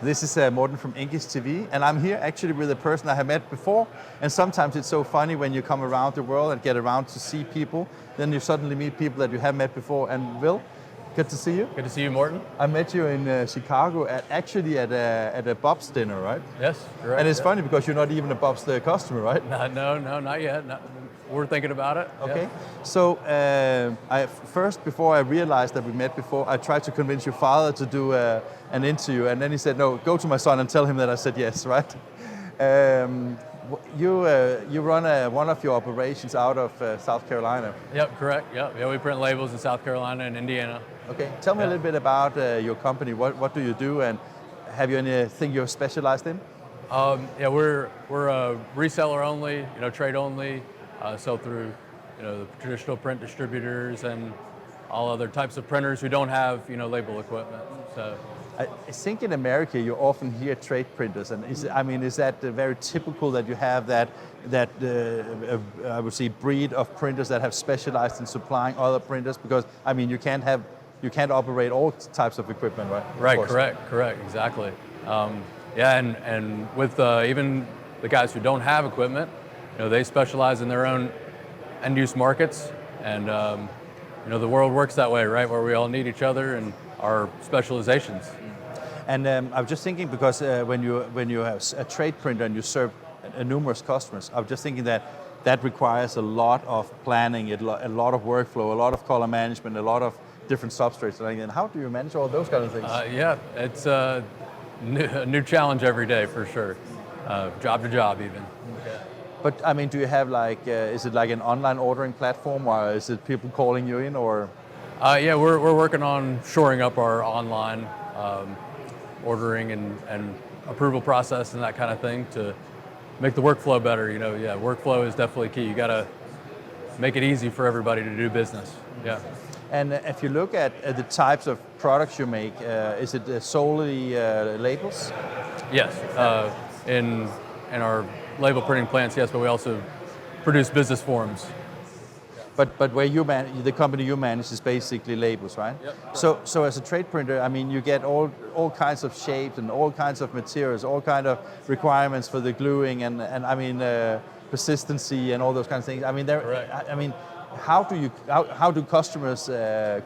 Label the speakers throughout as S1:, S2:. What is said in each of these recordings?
S1: This is Morten from INKISH TV, and I'm here actually with a person I have met before. And sometimes it's so funny when you come around the world and get around to see people, then you suddenly meet people that you have met before. And Will, good to see you.
S2: Good to see you, Morten.
S1: I met you in Chicago at a BOBST dinner, right?
S2: Yes, correct.
S1: And it's funny because you're not even a BOBST customer, right?
S2: No, not yet. We're thinking about it.
S1: Okay.
S2: Yeah.
S1: So before I realized that we met before, I tried to convince your father to do an interview, and then he said, no, go to my son and tell him that I said yes, right? You run one of your operations out of South Carolina.
S2: Yep, correct. Yep. Yeah, we print labels in South Carolina and Indiana.
S1: Okay. Tell me a little bit about your company. What do you do, and have you anything you're specialized in?
S2: Yeah, we're a reseller only, trade only. Sell through, the traditional print distributors and all other types of printers who don't have, label equipment. So,
S1: I think in America you often hear trade printers, and is that very typical that you have that I would say breed of printers that have specialized in supplying other printers? Because you can't operate all types of equipment, right?
S2: Right, correct, exactly. Yeah, and with even the guys who don't have equipment, they specialize in their own end-use markets, and the world works that way, right? Where we all need each other and our specializations.
S1: And I was just thinking, because when you have a trade printer and you serve numerous customers, I was just thinking that requires a lot of planning, a lot of workflow, a lot of color management, a lot of different substrates. And how do you manage all those kind of things?
S2: Yeah, it's a new challenge every day for sure, job to job even.
S1: Okay. But do you have is it like an online ordering platform, or is it people calling you in, or?
S2: Yeah, we're working on shoring up our online ordering and approval process and that kind of thing to make the workflow better. Yeah, workflow is definitely key. You got to make it easy for everybody to do business. Yeah.
S1: And if you look at the types of products you make, is it solely labels?
S2: Yes, in our label printing plants, yes, but we also produce business forms.
S1: But where the company you manage is basically labels, right?
S2: Yep.
S1: So as a trade printer, you get all kinds of shapes and all kinds of materials, all kind of requirements for the gluing and persistency and all those kinds of things.
S2: Correct.
S1: How do customers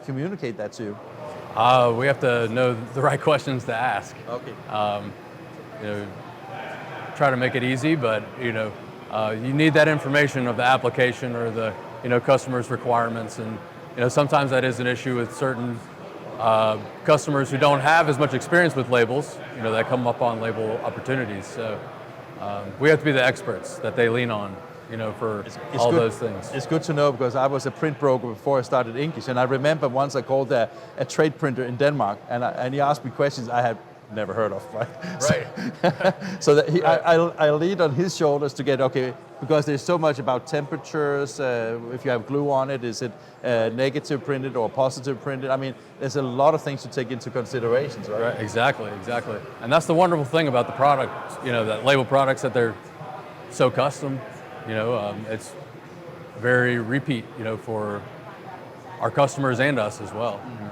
S1: communicate that to you?
S2: We have to know the right questions to ask.
S1: Okay.
S2: Try to make it easy, but you need that information of the application or the customer's requirements, and sometimes that is an issue with certain customers who don't have as much experience with labels, that come up on label opportunities. So we have to be the experts that they lean on, for all those things.
S1: It's good to know, because I was a print broker before I started INKISH, and I remember once I called a trade printer in Denmark, and he asked me questions I had never heard of, right?
S2: Right.
S1: So that I lead on his shoulders to get, okay, because there's so much about temperatures, if you have glue on it, is it negative printed or positive printed? There's a lot of things to take into considerations, right?
S2: Right, exactly. And that's the wonderful thing about the product, that label products, that they're so custom, it's very repeat, for our customers and us as well.
S1: Mm-hmm.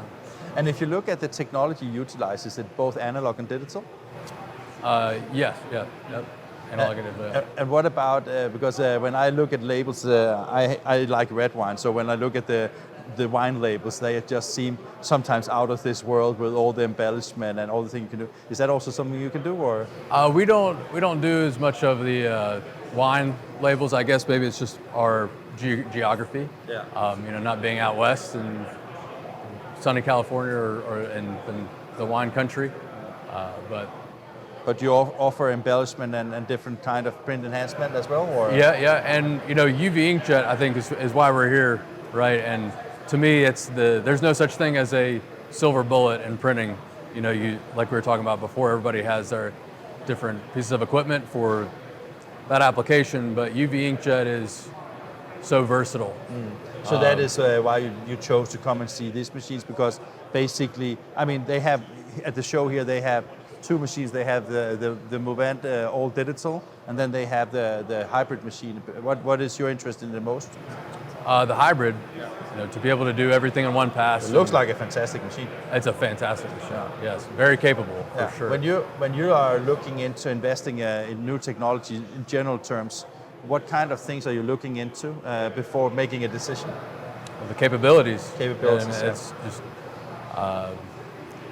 S1: And if you look at the technology utilized, is it both analog and digital?
S2: Yes, yeah. Analog and digital.
S1: And what about, because when I look at labels, I like red wine, so when I look at the wine labels, they just seem sometimes out of this world with all the embellishment and all the things you can do. Is that also something you can do, or?
S2: We don't do as much of the wine labels. I guess maybe it's just our geography.
S1: Yeah.
S2: Not being out west and sunny California or in the wine country,
S1: But you offer embellishment and different kind of print enhancement as well, or?
S2: Yeah, and UV inkjet, I think, is why we're here, right? And to me, there's no such thing as a silver bullet in printing. Like we were talking about before, everybody has their different pieces of equipment for that application, but UV inkjet is so versatile.
S1: So that is why you chose to come and see these machines, because basically, they have, at the show here, they have two machines. They have the Movent all digital, and then they have the hybrid machine. What is your interest in the most?
S2: The hybrid. to be able to do everything in one pass.
S1: It looks like a fantastic machine.
S2: It's a fantastic machine. Yes, very capable for sure.
S1: When you are looking into investing in new technology in general terms, what kind of things are you looking into before making a decision?
S2: Well, the capabilities.
S1: Capabilities.
S2: And it's just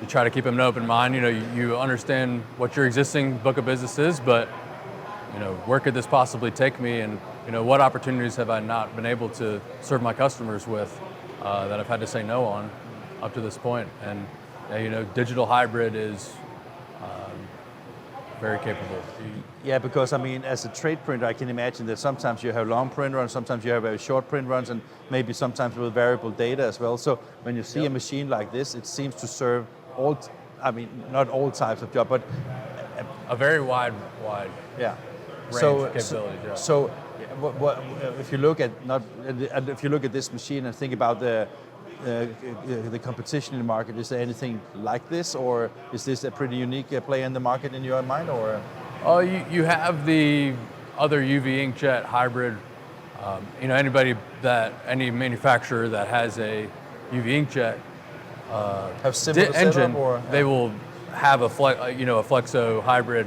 S2: you try to keep them an open mind. You understand what your existing book of business is, but where could this possibly take me, and what opportunities have I not been able to serve my customers with that I've had to say no on up to this point. And digital hybrid is very capable.
S1: Yeah, because I mean, as a trade printer, I can imagine that sometimes you have long print runs, sometimes you have very short print runs, and maybe sometimes with variable data as well. So when you see a machine like this, it seems to serve all, not all types of job, but
S2: a very wide
S1: yeah.
S2: range of capabilities.
S1: So if you look at this machine and think about the competition in the market, is there anything like this, or is this a pretty unique play in the market in your mind, or?
S2: You have the other UV inkjet hybrid. Any manufacturer that has a UV inkjet
S1: have similar
S2: engine,
S1: setup, or?
S2: They will have a Flexo hybrid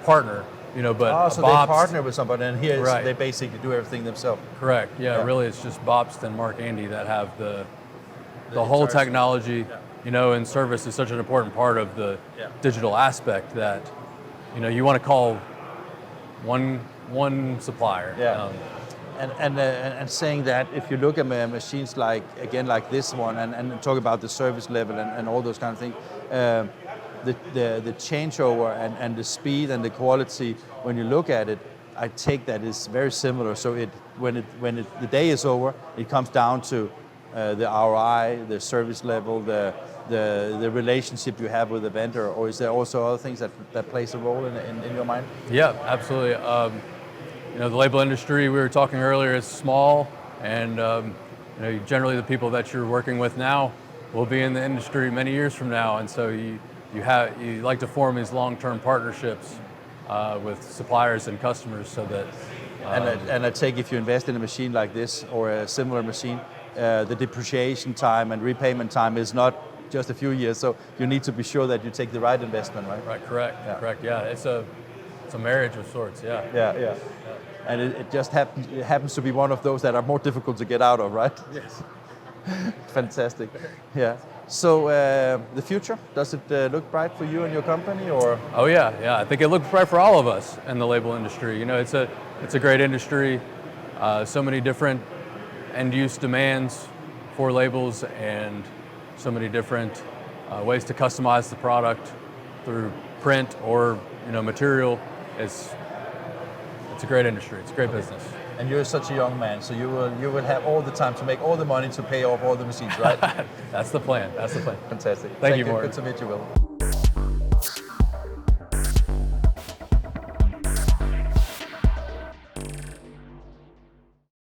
S2: partner. But
S1: so
S2: BOBST,
S1: they partner with somebody, and here
S2: right.
S1: They basically do everything themselves.
S2: Correct. Yeah, really, it's just BOBST and Mark Andy that have the whole technology. And service is such an important part of the digital aspect that you want to call one supplier.
S1: Yeah. And saying that, if you look at machines like this one, and talk about the service level and all those kind of things, the changeover and the speed and the quality, when you look at it, I take that is very similar. So when the day is over, it comes down to the ROI, the service level, the relationship you have with the vendor, or is there also other things that plays a role in your mind?
S2: Yeah, absolutely. The label industry, we were talking earlier, is small, and generally the people that you're working with now will be in the industry many years from now, and so you like to form these long-term partnerships with suppliers and customers, so that.
S1: And I take, if you invest in a machine like this or a similar machine, the depreciation time and repayment time is not just a few years, so you need to be sure that you take the right investment, right?
S2: Right, correct. Yeah, it's a marriage of sorts. Yeah.
S1: Yeah. And it just happens to be one of those that are more difficult to get out of, right?
S2: Yes.
S1: Fantastic. Yeah. So the future, does it look bright for you and your company, or?
S2: Oh yeah. I think it looks bright for all of us in the label industry. It's a great industry. So many different end-use demands for labels, and so many different ways to customize the product through print or material. It's a great industry. It's a great business.
S1: And you're such a young man, so you will have all the time to make all the money to pay off all the machines, right?
S2: That's the plan.
S1: Fantastic.
S2: Thank you, Martin.
S1: Good to meet you, Will.